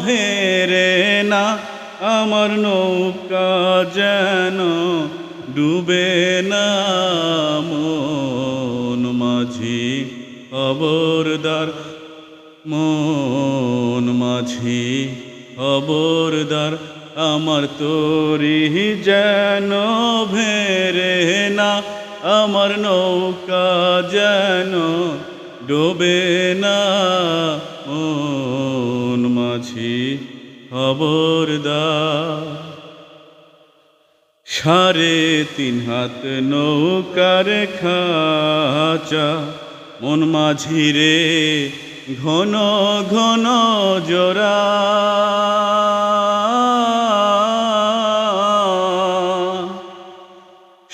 Where না আমার নৌকা যেন ডুবে না মন মাঝি খবরদার মন মাঝি খবরদার আমার তরি যেন ভেরে না আমার নৌকা যেন ডোবে না মন মাঝি খবরদার 3.5 হাত নৌকার খাঁচা মন মাঝি রে ঘন ঘন জোড়া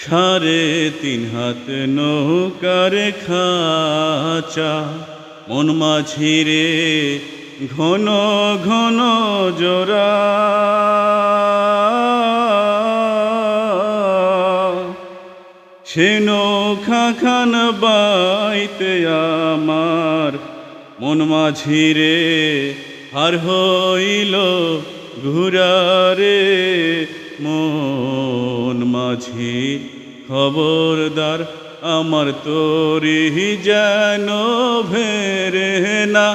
3.5 হাত নৌকার খাঁচা মন মাঝি রে ঘন ঘন জোড়া সে নৌকা খান বাইতে আমার মন মাঝি রে হার হইল ঘুরারে মন মাঝি খবরদার আমার তরি যেন ভেরে না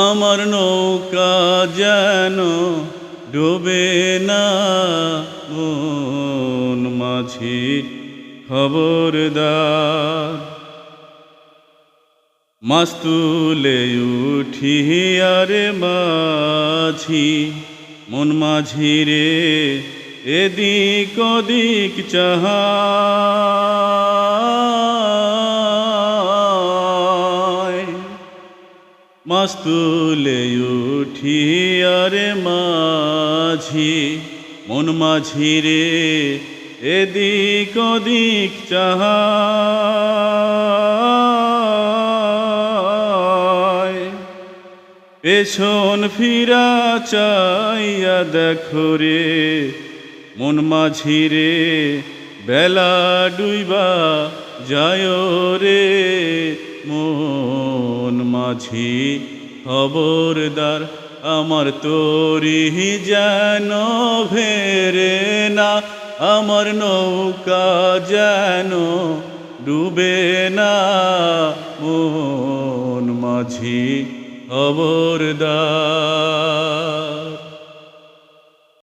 আমার নৌকা যেন ডুবে না মন মাঝি খবরদার মাছ তুলে উঠি আরে মাঝি মন মাঝি রে এদিক ওদিক চাহাই মাছ তুলে উঠি আরে মাঝি মন মাঝি রে এদিক ওদিক চাহাই পেছন ফিরা চাইয়া দেখো রে মন মাঝি রে বেলা ডুইবা যায় রে মন মাঝি খবরদার আমার তরি যেন ভেরে না আমার নৌকা যেন ডুবে না মন মাঝি খবরদার।